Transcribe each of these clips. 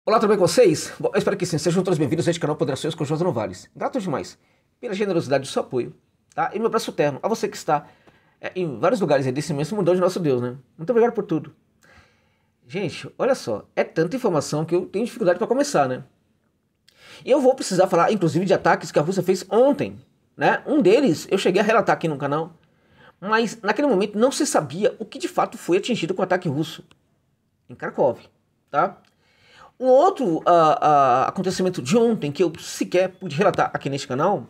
Olá, tudo bem com vocês? Bom, eu espero que sim. Sejam todos bem-vindos a este canal Poderações com José Novales. Grato demais pela generosidade do seu apoio, tá? E meu abraço terno a você que está em vários lugares desse imenso mundão de nosso Deus, né? Muito obrigado por tudo. Gente, olha só, é tanta informação que eu tenho dificuldade para começar, né? E eu vou precisar falar, inclusive, de ataques que a Rússia fez ontem, né? Um deles eu cheguei a relatar aqui no canal, mas naquele momento não se sabia o que de fato foi atingido com o ataque russo em Kharkov, tá? Um outro acontecimento de ontem que eu sequer pude relatar aqui neste canal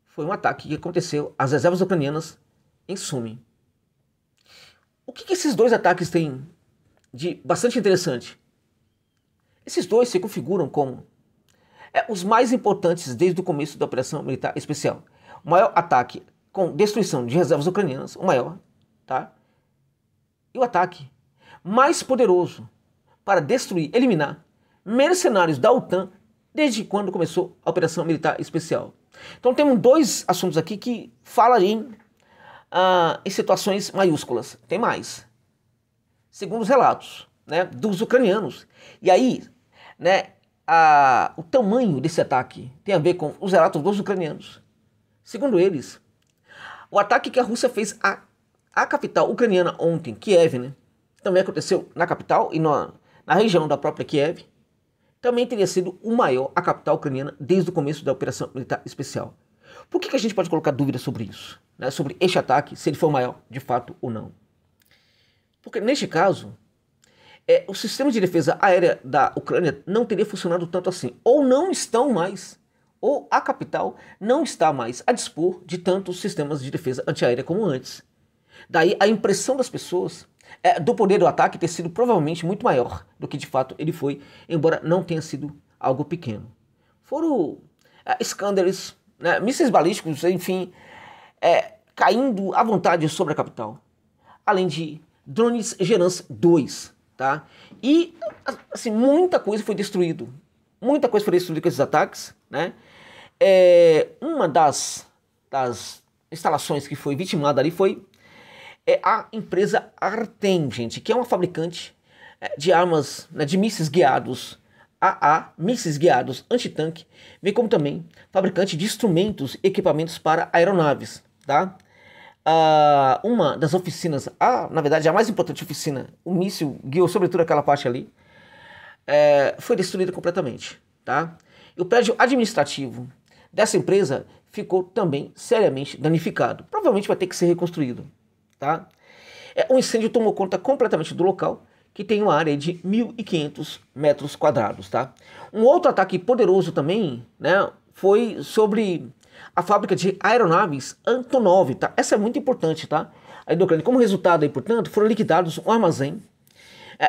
foi um ataque que aconteceu às reservas ucranianas em Sumy. O que esses dois ataques têm de bastante interessante? Esses dois se configuram como os mais importantes desde o começo da operação militar especial. O maior ataque com destruição de reservas ucranianas, o maior, tá? E o ataque mais poderoso para destruir, eliminar mercenários da OTAN desde quando começou a operação militar especial. Então temos dois assuntos aqui que falam em situações maiúsculas. Tem mais. Segundo os relatos, né, dos ucranianos. E aí, né, o tamanho desse ataque tem a ver com os relatos dos ucranianos. Segundo eles, o ataque que a Rússia fez à capital ucraniana ontem, Kiev, né, também aconteceu na capital e na região da própria Kiev, também teria sido o maior, a capital ucraniana, desde o começo da operação militar especial. Por que a gente pode colocar dúvida sobre isso? Né? Sobre este ataque, se ele for maior, de fato ou não? Porque neste caso, o sistema de defesa aérea da Ucrânia não teria funcionado tanto assim. Ou não estão mais, ou a capital não está mais a dispor de tantos sistemas de defesa antiaérea como antes. Daí a impressão das pessoas do poder do ataque ter sido provavelmente muito maior do que de fato ele foi, embora não tenha sido algo pequeno. Foram Iskanderes, né, mísseis balísticos, enfim, caindo à vontade sobre a capital. Além de drones Gerans 2, tá? E, assim, muita coisa foi destruída. Muita coisa foi destruída com esses ataques, né? Uma das instalações que foi vitimada ali foi a empresa Artem, gente, que é uma fabricante de armas, né, de mísseis guiados, mísseis guiados antitanque, bem como também fabricante de instrumentos e equipamentos para aeronaves, tá? Uma das oficinas, na verdade a mais importante oficina, o míssil guiou sobretudo aquela parte ali, foi destruída completamente, tá? E o prédio administrativo dessa empresa ficou também seriamente danificado, provavelmente vai ter que ser reconstruído. Tá? Um incêndio tomou conta completamente do local, que tem uma área de 1.500 metros quadrados. Tá? Um outro ataque poderoso também, né, foi sobre a fábrica de aeronaves Antonov. Tá? Essa é muito importante. Tá? Aí, como resultado, aí, portanto, foram liquidados um armazém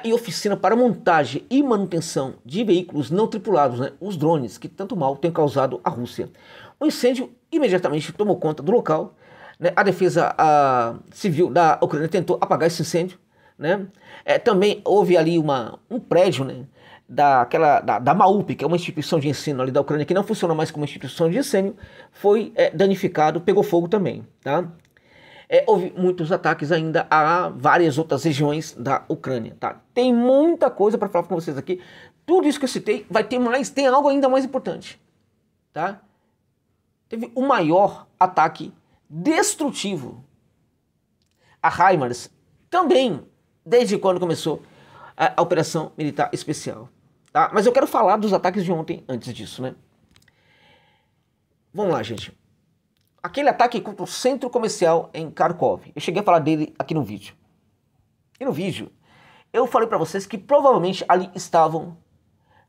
e oficina para montagem e manutenção de veículos não tripulados, né, os drones, que tanto mal têm causado a Rússia. O incêndio imediatamente tomou conta do local. A defesa civil da Ucrânia tentou apagar esse incêndio, né? Também houve ali um prédio, né, da MAUP, que é uma instituição de ensino ali da Ucrânia, que não funciona mais como instituição de ensino, foi danificado, pegou fogo também. Tá? Houve muitos ataques ainda a várias outras regiões da Ucrânia. Tá? Tem muita coisa para falar com vocês aqui. Tudo isso que eu citei, vai ter mais, tem algo ainda mais importante. Tá? Teve o maior ataque destrutivo a HIMARS também desde quando começou a operação militar especial, tá? Mas eu quero falar dos ataques de ontem antes disso, né? Vamos lá, gente. Aquele ataque contra o centro comercial em Kharkov, eu cheguei a falar dele aqui no vídeo. E no vídeo eu falei para vocês que provavelmente ali estavam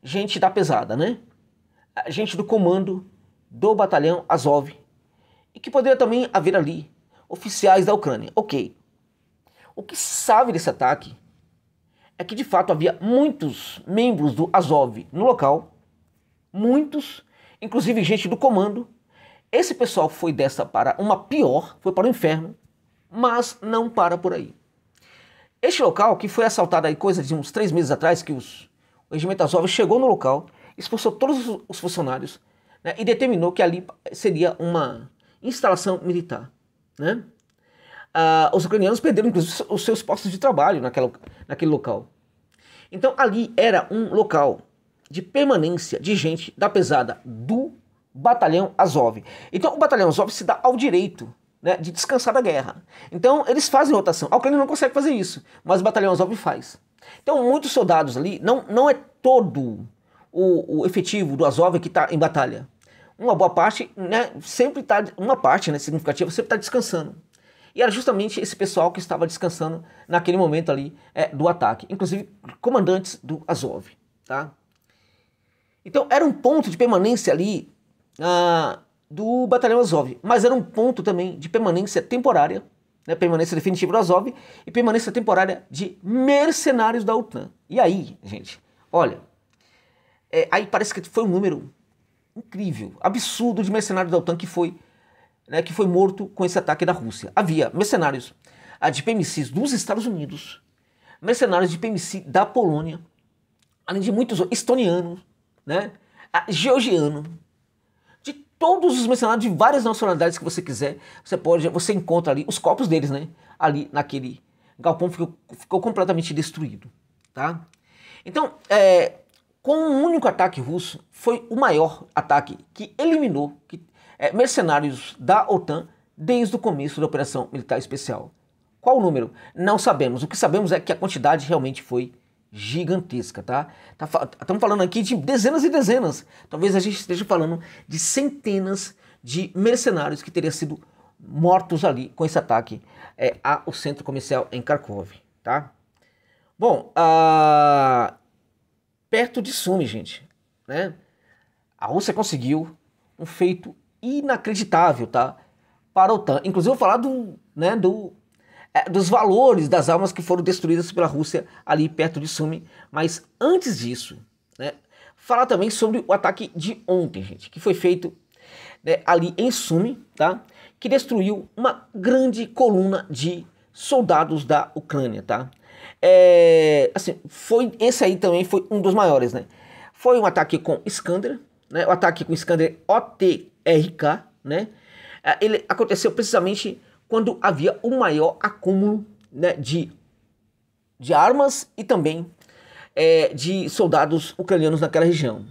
gente da pesada, né? Gente do comando do batalhão Azov, e que poderia também haver ali oficiais da Ucrânia. Ok. O que se sabe desse ataque é que de fato havia muitos membros do Azov no local, muitos, inclusive gente do comando. Esse pessoal foi dessa para uma pior, foi para o inferno, mas não para por aí. Este local, que foi assaltado aí coisa de uns 3 meses atrás, que o regimento Azov chegou no local, expulsou todos os funcionários, né, e determinou que ali seria uma instalação militar, né? Os ucranianos perderam inclusive os seus postos de trabalho naquele local. Então ali era um local de permanência de gente da pesada do batalhão Azov. Então o batalhão Azov se dá ao direito, né, de descansar da guerra. Então eles fazem rotação. A Ucrânia não consegue fazer isso, mas o batalhão Azov faz. Então muitos soldados ali, não é todo o efetivo do Azov que está em batalha. Uma boa parte, né, sempre está, uma parte, né, significativa, sempre está descansando. E era justamente esse pessoal que estava descansando naquele momento ali do ataque, inclusive comandantes do Azov, tá? Então era um ponto de permanência ali do batalhão Azov, mas era um ponto também de permanência temporária, né, permanência definitiva do Azov e permanência temporária de mercenários da OTAN. E aí, gente, olha, aí parece que foi um número incrível, absurdo de mercenários da OTAN que foi morto com esse ataque da Rússia. Havia mercenários de PMCs dos Estados Unidos, mercenários de PMC da Polônia, além de muitos estonianos, né, georgiano, de todos os mercenários de várias nacionalidades que você quiser, você encontra ali os corpos deles, né, ali naquele galpão ficou completamente destruído, tá? Então, com um único ataque russo, foi o maior ataque que eliminou mercenários da OTAN desde o começo da Operação Militar Especial. Qual o número? Não sabemos. O que sabemos é que a quantidade realmente foi gigantesca, tá? Estamos falando aqui de dezenas e dezenas. Talvez a gente esteja falando de centenas de mercenários que teriam sido mortos ali com esse ataque ao centro comercial em Kharkov, tá? Bom, perto de Sumi, gente, né? A Rússia conseguiu um feito inacreditável, tá? Para a OTAN. Inclusive, eu vou falar dos valores das armas que foram destruídas pela Rússia ali perto de Sumi. Mas antes disso, né, falar também sobre o ataque de ontem, gente, que foi feito, né, ali em Sumi, tá? Que destruiu uma grande coluna de soldados da Ucrânia, tá? Assim, esse aí também foi um dos maiores, né? Foi um ataque com Iskander, né? O ataque com Iskander OTRK, né? Ele aconteceu precisamente quando havia o maior acúmulo, né, de armas e também de soldados ucranianos naquela região.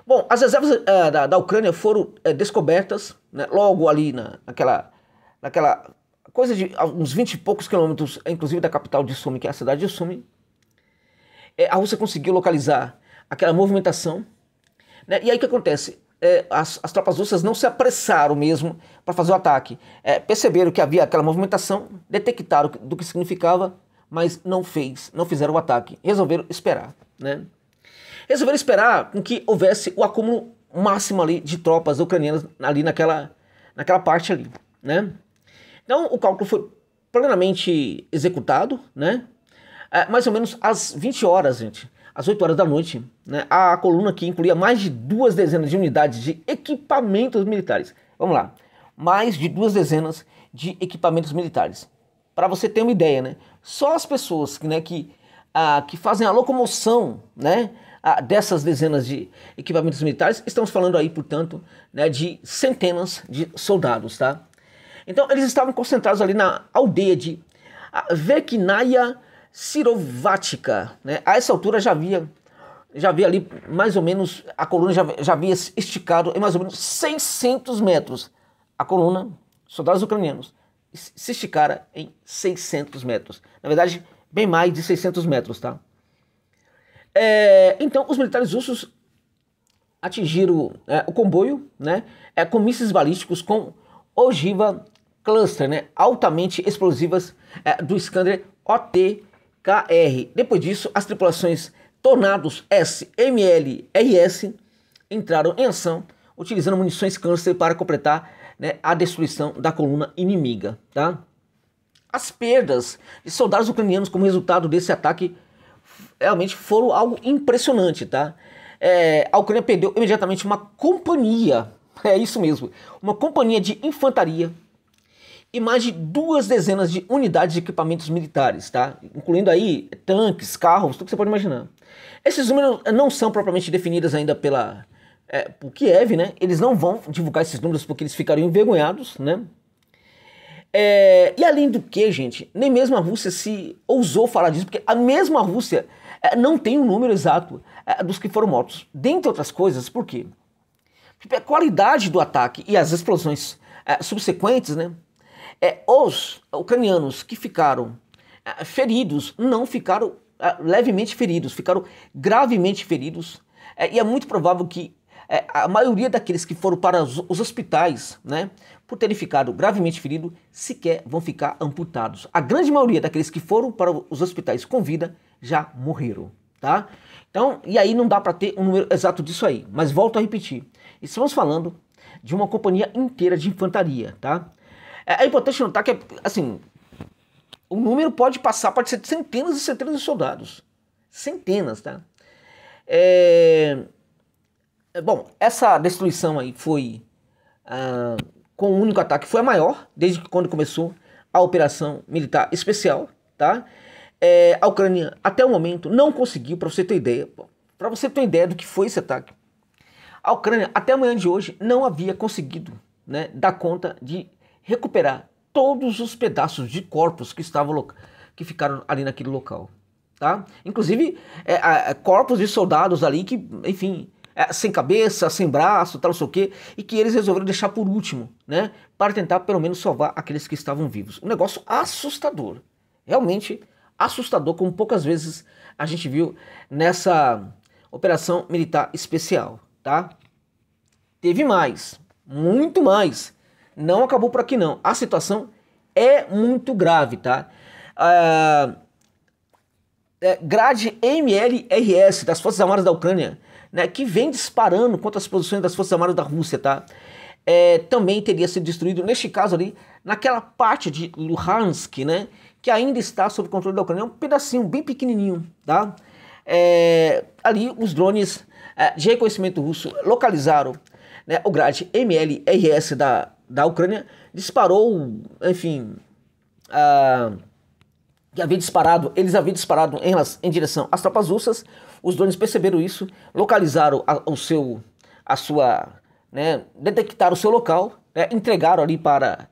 Bom, as reservas da Ucrânia foram descobertas, né, logo ali naquela coisa de uns 20 e poucos quilômetros, inclusive da capital de Sumi, que é a cidade de Sumi. A Rússia conseguiu localizar aquela movimentação, né, e aí o que acontece? As tropas russas não se apressaram mesmo para fazer o ataque. Perceberam que havia aquela movimentação, detectaram do que significava, mas não fizeram o ataque. Resolveram esperar, né? Resolveram esperar com que houvesse o acúmulo máximo ali de tropas ucranianas ali naquela parte ali, né? Então o cálculo foi plenamente executado, né? Mais ou menos às 20 horas, gente. Às 8 horas da noite, né, a coluna que incluía mais de 2 dezenas de unidades de equipamentos militares. Vamos lá, mais de 2 dezenas de equipamentos militares. Para você ter uma ideia, né, só as pessoas que fazem a locomoção, né, dessas dezenas de equipamentos militares, estamos falando aí, portanto, né, de centenas de soldados, tá? Então eles estavam concentrados ali na aldeia de Verkhnaya Sirovatica, né? A essa altura já havia ali mais ou menos, a coluna já havia esticado em mais ou menos 600 metros. A coluna, soldados ucranianos, se esticara em 600 metros. Na verdade, bem mais de 600 metros, tá? Então, os militares russos atingiram o comboio, né? Com mísseis balísticos com ogiva cluster, né? Altamente explosivas do Iskander OTKR. Depois disso, as tripulações Tornados SMLRS entraram em ação, utilizando munições cluster para completar, né, a destruição da coluna inimiga, tá? As perdas de soldados ucranianos como resultado desse ataque realmente foram algo impressionante, tá? A Ucrânia perdeu imediatamente uma companhia, isso mesmo, uma companhia de infantaria e mais de 2 dezenas de unidades de equipamentos militares, tá? Incluindo aí tanques, carros, tudo que você pode imaginar. Esses números não são propriamente definidos ainda por Kiev, né? Eles não vão divulgar esses números porque eles ficariam envergonhados, né? E além do que, gente, nem mesmo a Rússia se ousou falar disso, porque a mesma Rússia não tem um número exato dos que foram mortos. Dentre outras coisas, por quê? Porque a qualidade do ataque e as explosões subsequentes, né? Os ucranianos que ficaram feridos não ficaram levemente feridos, ficaram gravemente feridos. E é muito provável que a maioria daqueles que foram para os hospitais, né, por terem ficado gravemente feridos, sequer vão ficar amputados. A grande maioria daqueles que foram para os hospitais com vida já morreram, tá? Então, e aí não dá para ter um número exato disso aí, mas volto a repetir. Estamos falando de uma companhia inteira de infantaria, tá? É importante notar que, assim, o número pode ser centenas e centenas de soldados. Centenas, tá? Bom, essa destruição aí foi, com um único ataque, foi a maior desde quando começou a operação militar especial, tá? A Ucrânia, até o momento, não conseguiu, para você ter ideia do que foi esse ataque. A Ucrânia, até amanhã de hoje, não havia conseguido, né, dar conta de recuperar todos os pedaços de corpos que ficaram ali naquele local, tá? Inclusive, corpos de soldados ali que, enfim, sem cabeça, sem braço, tal, não sei o quê, e que eles resolveram deixar por último, né, para tentar pelo menos salvar aqueles que estavam vivos. Um negócio assustador, realmente assustador, como poucas vezes a gente viu nessa operação militar especial, tá? Teve mais, muito mais. Não acabou por aqui não. A situação é muito grave, tá? Grade MLRS das Forças Armadas da Ucrânia, né, que vem disparando contra as posições das Forças Armadas da Rússia, tá? Também teria sido destruído, neste caso ali, naquela parte de Luhansk, né, que ainda está sob controle da Ucrânia. É um pedacinho bem pequenininho, tá? Ali os drones de reconhecimento russo localizaram, né, o grade MLRS da Ucrânia, disparou, enfim, eles haviam disparado em direção às tropas russas. Os drones perceberam isso, localizaram detectaram o seu local, né, entregaram ali para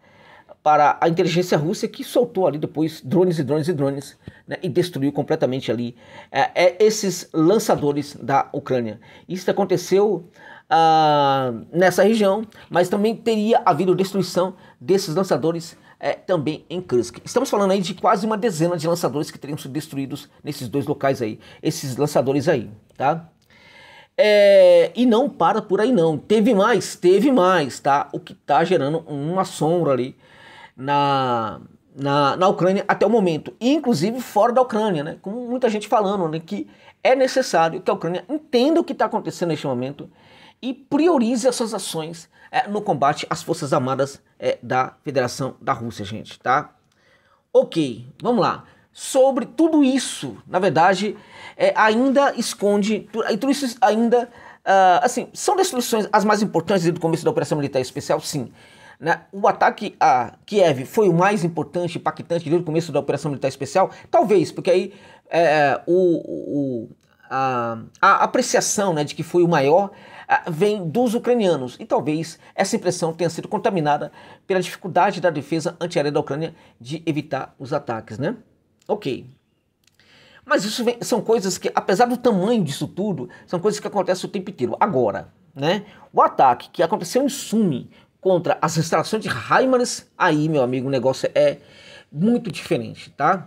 a inteligência russa, que soltou ali depois drones, né, e destruiu completamente ali esses lançadores da Ucrânia. Isso aconteceu nessa região, mas também teria havido destruição desses lançadores também em Kursk. Estamos falando aí de quase uma dezena de lançadores que teriam sido destruídos nesses dois locais aí, esses lançadores aí, tá? E não para por aí não, teve mais, tá? O que tá gerando uma sombra ali na Ucrânia até o momento, inclusive fora da Ucrânia, né? Como muita gente falando, né, que é necessário que a Ucrânia entenda o que está acontecendo neste momento e priorize as suas ações no combate às Forças Armadas da Federação da Rússia, gente, tá? Ok, vamos lá. Sobre tudo isso, na verdade, ainda esconde, tudo isso ainda, assim, são destruições as mais importantes do começo da Operação Militar Especial, sim. Né? O ataque a Kiev foi o mais importante, impactante desde o começo da Operação Militar Especial? Talvez, porque aí a apreciação, né, de que foi o maior vem dos ucranianos, e talvez essa impressão tenha sido contaminada pela dificuldade da defesa antiaérea da Ucrânia de evitar os ataques, né? Ok. Mas isso são coisas que, apesar do tamanho disso tudo, são coisas que acontecem o tempo inteiro. Agora, né, o ataque que aconteceu em Sumy contra as instalações de HIMARS, aí, meu amigo, o negócio é muito diferente, tá?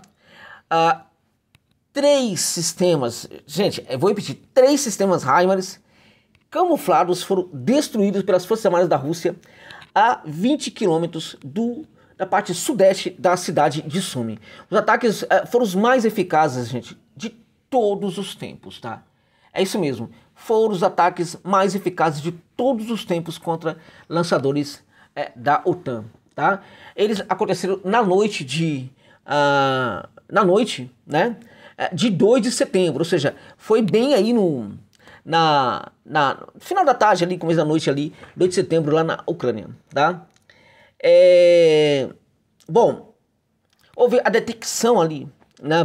3 sistemas, gente, eu vou repetir, 3 sistemas HIMARS camuflados foram destruídos pelas Forças Armadas da Rússia a 20 quilômetros da parte sudeste da cidade de Sumy. Os ataques foram os mais eficazes, gente, de todos os tempos, tá? É isso mesmo, foram os ataques mais eficazes de todos os tempos contra lançadores da OTAN, tá? Eles aconteceram na noite, né, de 2 de setembro, ou seja, foi bem aí no final da tarde ali, começo da noite ali, 2 de setembro lá na Ucrânia, tá? Bom, houve a detecção ali, né,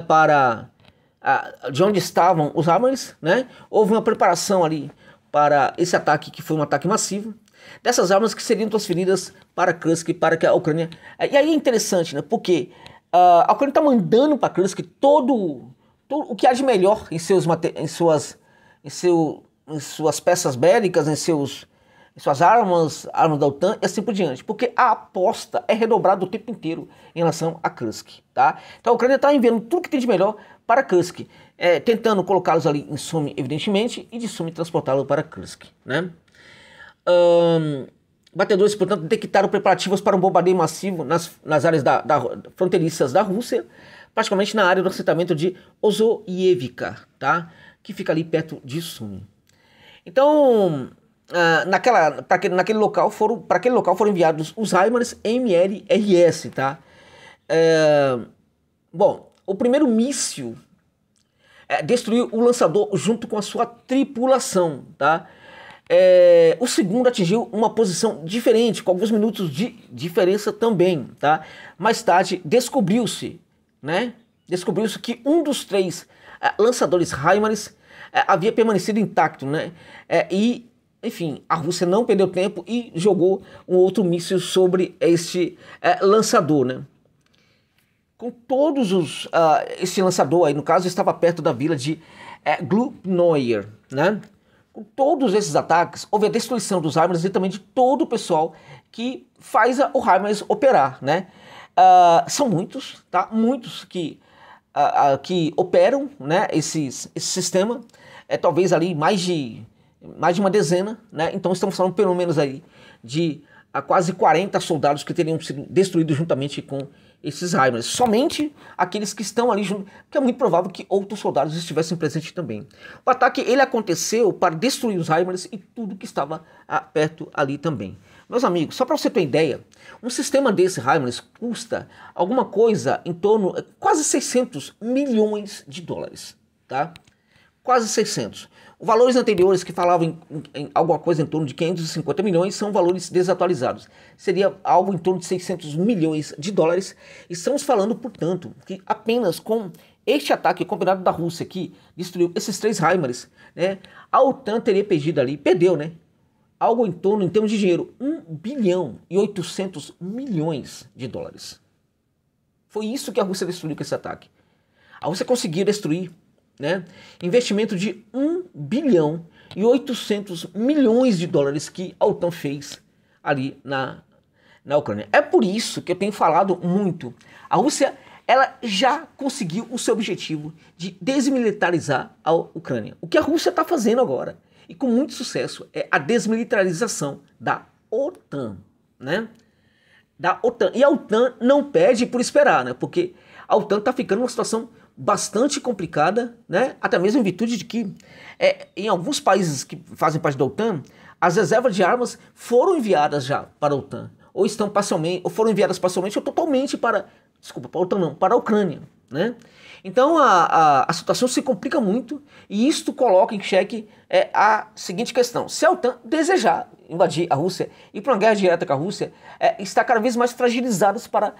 de onde estavam os HIMARS, né? Houve uma preparação ali para esse ataque, que foi um ataque massivo, dessas armas que seriam transferidas para Kursk, para que a Ucrânia... E aí é interessante, né? Porque a Ucrânia está mandando para Kursk todo o que há de melhor em suas peças bélicas, em suas armas da OTAN e assim por diante, porque a aposta é redobrada o tempo inteiro em relação a Kursk, tá? Então a Ucrânia está enviando tudo que tem de melhor para Kursk, tentando colocá-los ali em Sumy, evidentemente, e de Sumy transportá-los para Kursk, né? Batedores, portanto, detectaram preparativos para um bombardeio massivo nas áreas fronteiriças da Rússia, praticamente na área do assentamento de Osoievka, tá? Que fica ali perto de Sumy. Então, para aquele local foram enviados os HIMARS MLRS, tá? Bom, o primeiro míssil destruiu o lançador junto com a sua tripulação, tá? O segundo atingiu uma posição diferente, com alguns minutos de diferença também, tá? Mais tarde descobriu-se, né? Descobriu-se que um dos 3 lançadores HIMARS havia permanecido intacto, né? Enfim, a Rússia não perdeu tempo e jogou um outro míssil sobre este lançador, né? Com todos esse lançador aí, no caso, estava perto da vila de Glubnoyer, né? Com todos esses ataques, houve a destruição dos HIMARS e também de todo o pessoal que faz o HIMARS operar, né? São muitos, tá? Muitos que operam, né, esse sistema, talvez ali mais de uma dezena, né? Então estamos falando pelo menos aí de quase 40 soldados que teriam sido destruídos juntamente com esses HIMARS. Somente aqueles que estão ali junto, porque é muito provável que outros soldados estivessem presentes também. O ataque ele aconteceu para destruir os HIMARS e tudo que estava perto ali também. Meus amigos, só para você ter ideia, um sistema desse HIMARS custa alguma coisa em torno quase 600 milhões de dólares, tá? Quase 600. Os valores anteriores que falavam em alguma coisa em torno de 550 milhões são valores desatualizados. Seria algo em torno de 600 milhões de dólares. Estamos falando, portanto, que apenas com este ataque combinado da Rússia que destruiu esses 3 HIMARS, né, a OTAN teria perdeu, né? Algo em torno, em termos de dinheiro, 1 bilhão e 800 milhões de dólares. Foi isso que a Rússia destruiu com esse ataque. A Rússia conseguiu destruir, né, investimento de 1 bilhão e 800 milhões de dólares que a OTAN fez ali na Ucrânia. É por isso que eu tenho falado muito. A Rússia ela já conseguiu o seu objetivo de desmilitarizar a Ucrânia. O que a Rússia está fazendo agora, e com muito sucesso, é a desmilitarização da OTAN, né? Da OTAN. E a OTAN não pede por esperar, né? Porque a OTAN está ficando numa situação bastante complicada, né? Até mesmo em virtude de que em alguns países que fazem parte da OTAN, as reservas de armas foram enviadas já para a OTAN, ou estão parcialmente, ou foram enviadas parcialmente ou totalmente para a OTAN não, para a Ucrânia, né? Então a situação se complica muito e isto coloca em xeque a seguinte questão: se a OTAN desejar invadir a Rússia e para uma guerra direta com a Rússia, está cada vez mais fragilizados para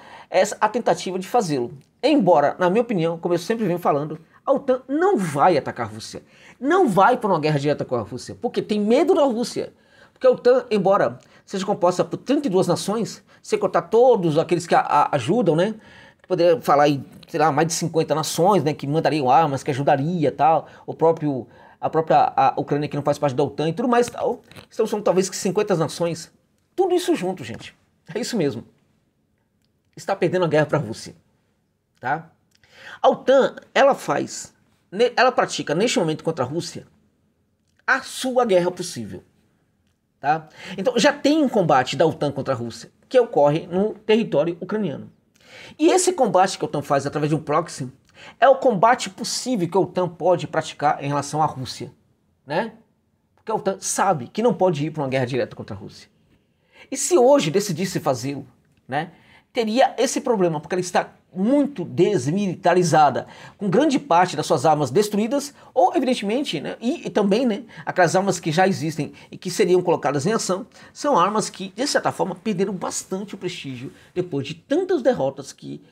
a tentativa de fazê-lo. Embora, na minha opinião, como eu sempre venho falando, a OTAN não vai atacar a Rússia, não vai para uma guerra direta com a Rússia, porque tem medo da Rússia. Porque a OTAN, embora seja composta por 32 nações, sem contar todos aqueles que a ajudam, né? Poderia falar em, sei lá, mais de 50 nações, né, que mandariam armas, que ajudaria tal, a própria Ucrânia que não faz parte da OTAN e tudo mais tal. Estamos falando talvez que 50 nações, tudo isso junto, gente. É isso mesmo. Está perdendo a guerra para a Rússia, tá? A OTAN, ela pratica neste momento contra a Rússia a sua guerra possível, tá? Então já tem um combate da OTAN contra a Rússia que ocorre no território ucraniano. E esse combate que a OTAN faz através de um proxy é o combate possível que a OTAN pode praticar em relação à Rússia, né? Porque a OTAN sabe que não pode ir para uma guerra direta contra a Rússia. E se hoje decidisse fazê-lo, né, teria esse problema, porque ela está muito desmilitarizada, com grande parte das suas armas destruídas, ou evidentemente, né, e também, né, aquelas armas que já existem e que seriam colocadas em ação, são armas que, de certa forma, perderam bastante o prestígio depois de tantas derrotas que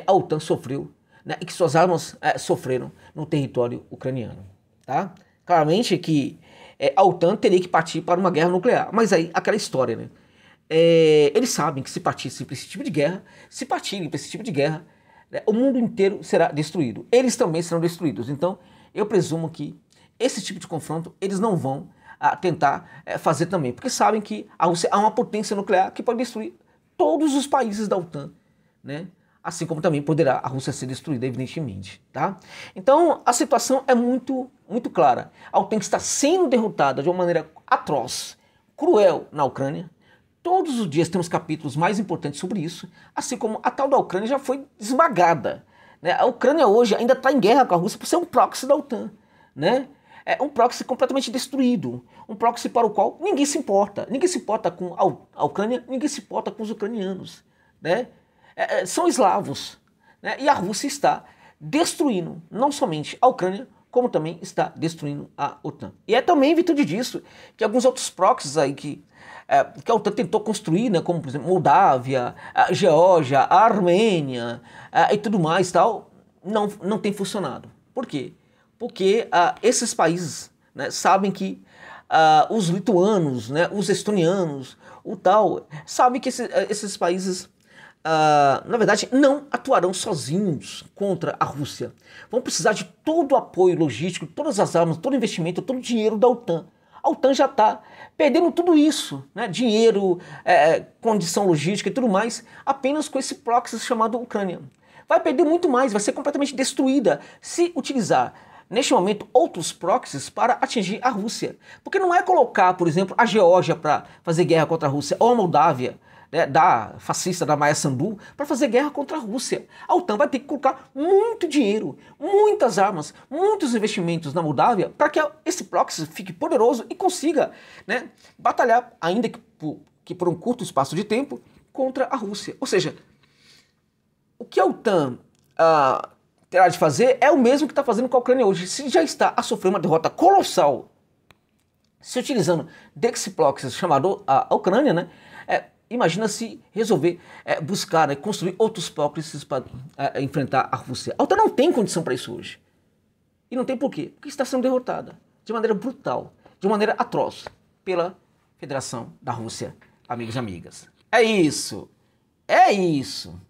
a OTAN sofreu, né, e que suas armas sofreram no território ucraniano, tá? Claramente que a OTAN teria que partir para uma guerra nuclear, mas aí aquela história, né? Eles sabem que se partirem para esse tipo de guerra, né, o mundo inteiro será destruído. Eles também serão destruídos. Então, eu presumo que esse tipo de confronto eles não vão tentar fazer também, porque sabem que a Rússia é uma potência nuclear que pode destruir todos os países da OTAN, né? Assim como também poderá a Rússia ser destruída, evidentemente, tá? Então, a situação é muito clara. A OTAN está sendo derrotada de uma maneira atroz, cruel na Ucrânia. Todos os dias temos capítulos mais importantes sobre isso, assim como a tal da Ucrânia já foi esmagada, né? A Ucrânia hoje ainda está em guerra com a Rússia por ser um proxy da OTAN, né? É um proxy completamente destruído, um proxy para o qual ninguém se importa. Ninguém se importa com a Ucrânia, ninguém se importa com os ucranianos, né? São eslavos, né? E a Rússia está destruindo não somente a Ucrânia, como também está destruindo a OTAN. E é também em virtude disso que alguns outros proxies aí que a OTAN tentou construir, né, como por exemplo Moldávia, a Geórgia, a Armênia e tudo mais tal, não tem funcionado. Por quê? Porque esses países, né, sabem que os lituanos, né, os estonianos, sabem que esses países, na verdade, não atuarão sozinhos contra a Rússia. Vão precisar de todo o apoio logístico, todas as armas, todo o investimento, todo o dinheiro da OTAN. A OTAN já está perdendo tudo isso, né, dinheiro, condição logística e tudo mais, apenas com esse proxy chamado Ucrânia. Vai perder muito mais, vai ser completamente destruída se utilizar neste momento outros proxies para atingir a Rússia. Porque não é colocar, por exemplo, a Geórgia para fazer guerra contra a Rússia, ou a Moldávia, né, da fascista da Maia Sandu, para fazer guerra contra a Rússia. A OTAN vai ter que colocar muito dinheiro, muitas armas, muitos investimentos na Moldávia para que esse proxy fique poderoso e consiga, né, batalhar, ainda que por um curto espaço de tempo, contra a Rússia. Ou seja, o que a OTAN terá de fazer é o mesmo que está fazendo com a Ucrânia hoje. Se já está a sofrer uma derrota colossal, se utilizando desse proxy chamado a Ucrânia, né? Imagina se resolver buscar, né, construir outros proxies para enfrentar a Rússia. A OTAN não tem condição para isso hoje. E não tem por quê? Porque está sendo derrotada de maneira brutal, de maneira atroz, pela Federação da Rússia, amigos e amigas. É isso. É isso.